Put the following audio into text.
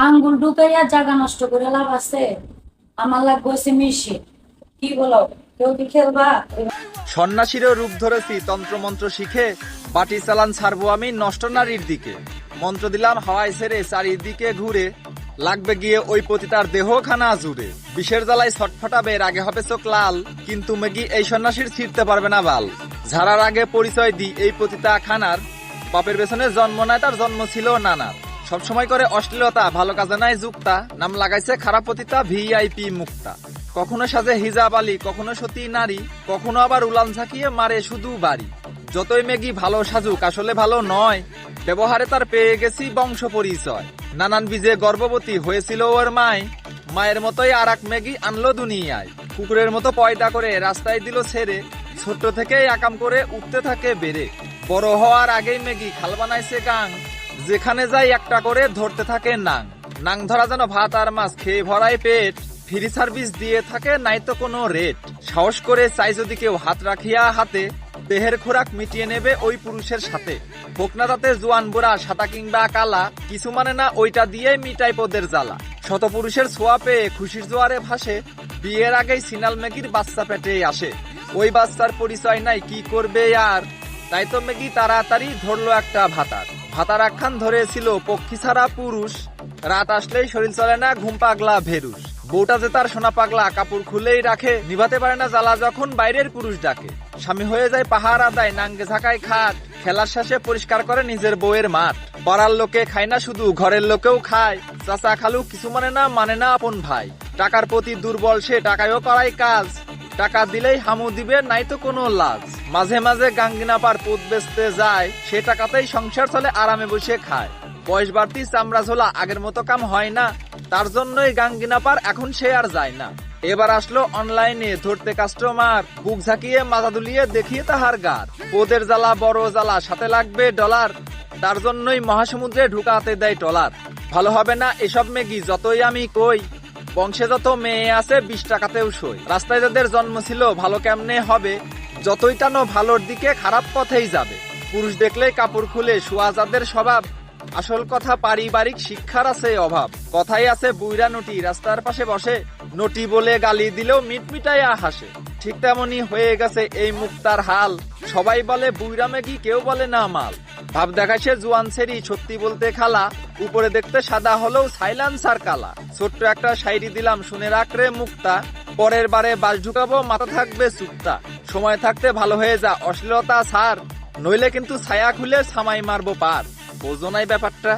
আঙ্গুল ঢুকাইয়া জায়গা নষ্ট করে লাভ আছে? আমার লাগবে হচ্ছে মিশে। কি বলো, কেউ কি খেলবা? সন্ন্যাসীরও রূপ ধরেছি তন্ত্রমন্ত্র শিখে, বাটি চালান ছাড়বো আমি নষ্ট নারীর দিকে। মন্ত্র দিলাম হাওয়ায় ছেড়ে চারিদিকে ঘুরে, লাগবে গিয়ে ওই পতিতার দেহ খানা জুড়ে। বিষের জ্বালায় ছটফটাবে রাগে হবে চোখ লাল, কিন্তু মেগি এই সন্ন্যাসীর ছিঁড়তে পারবে না বাল। ঝাড়ার আগে পরিচয় দি এই পতিতা খানার, বাপের পেছনে জন্ম নাই তার জন্ম ছিল নানার। সবসময় করে অশ্লীলতা ভালো কাজে নাই যুক্তা, নাম লাগাইছে খারাপ পতিতা ভিআইপি মুক্তা। কখনো সাজে হিজাব আলী, কখনো সতী নারী, কখনো আবার উলান ঝাঁকিয়ে মারে শুধু বাড়ি। যতই মেগি ভালো সাজুক আসলে ভালো নয়, ব্যবহারে তার পেয়ে গেছি বংশ পরিচয়। নানান বীজে গর্ভবতী হয়েছিল ওর মায়, মায়ের মতোই আর এক মেগি আনলো দুনিয়ায়। কুকুরের মতো পয়দা করে রাস্তায় দিল ছেড়ে, ছোট্ট থেকেই আকাম করে উঠতে থাকে বেড়ে। বড় হওয়ার আগেই মেগি খাল বানাইছে গাং, যেখানে যাই একটা করে ধরতে থাকে নাং। নাং ধরা যেন ভাত আর মাছ খেয়ে ভরায় পেট, ফ্রি সার্ভিস দিয়ে থাকে নাই তো কোনো রেট। সাহস করে চাই যদি কেউ হাত রাখিয়া হাতে, দেহের খোরাক মিটিয়ে নেবে ওই পুরুষের সাথে। হোক না তাতে জোয়ান বুড়া সাদা কিংবা কালা, কিছু মানে না ওইটা দিয়ে মিটাই পদের জ্বালা। শত পুরুষের ছোঁয়া পেয়ে খুশির জোয়ারে ভাসে, বিয়ের আগেই সিনাল মেগির বাচ্চা পেটে আসে। ওই বাচ্চার পরিচয় নাই কি করবে আর, তাই তো মেগি তাড়াতাড়ি ধরলো একটা ভাতার। ভাতার আখ্যান ধরেছিল পক্ষী ছাড়া পুরুষ, রাত আসলেই শরীর চলে না ঘুম পাগলা ভেরুস। বউটা যে তার সোনা পাগলা কাপড় খুলেই রাখে, নিভাতে পারে না জ্বালা যখন বাইরের পুরুষ ডাকে। স্বামী হয়ে যায় পাহাড় আদায় নাঙ্গে ঝাঁকায় খাট, খেলার শেষে পরিষ্কার করে নিজের বউয়ের মাঠ। পাড়ার লোকে খায় না শুধু ঘরের লোকেও খায়, চাচা খালু কিছু মানে না আপন ভাই। টাকার প্রতি দুর্বল সে টাকায়ও করায় কাজ, টাকা দিলেই হামু দিবে নাই তো কোনো লাজ। মাঝে মাঝে গাঙ্গিনা পার পুত বেচতে যায়, সে টাকাতেই সংসার চলে আরামে বসে খায়। বয়স বাড়তি চামড়া ঝোলা আগের মতো কাম হয় না, তার জন্যই গাঙ্গিনা পার এখন সে আর যায় না। এবার আসলো অনলাইনে ধরতে কাস্টমার, বুক ঝাঁকিয়ে মাথা দুলিয়ে দেখিয়ে তাহার গার। পদের জ্বালা বড় জ্বালা সাথে লাগবে ডলার, তার জন্যই মহাসমুদ্রে ঢুকাতে দেয় টলার। ভালো হবে না এসব মেগি যতই আমি কই, বংশে যত মেয়ে আছে 20 টাকাতেও সই। রাস্তায় যাদের জন্ম ছিল ভালো কেমনে হবে, যতই টানো ভালোর দিকে খারাপ পথেই যাবে। পুরুষ দেখলেই কাপড় খুলে শোয়া যাদের স্বভাব, আসল কথা পারিবারিক শিক্ষার আছে অভাব। কথাই আছে বুইরা নটি রাস্তার পাশে বসে, নটি বলে গালি দিলেও মিটমিটাইয়া হাসে। ঠিক তেমনই হয়ে গেছে এই মুক্তার হাল, সবাই বলে বুইরা মেগি কেউ বলে না মাল। ভাব দেখাইছে জুয়ান ছেড়ি সত্যি বলতে খালা, উপরে দেখতে সাদা হলেও সাইলেন্সার কালা। ছোট্ট একটা শায়রি দিলাম শুনে রাখ রে মুক্তা, পরের বারে বাস ঢুকাবো মাথা থাকবে চুপটা। সময় থাকতে ভালো হয়ে যা অশ্লীলতা ছাড়, নইলে কিন্তু ছায়া খুলে ছামাই মারবো পার। বোঝো নাই ব্যাপারটা?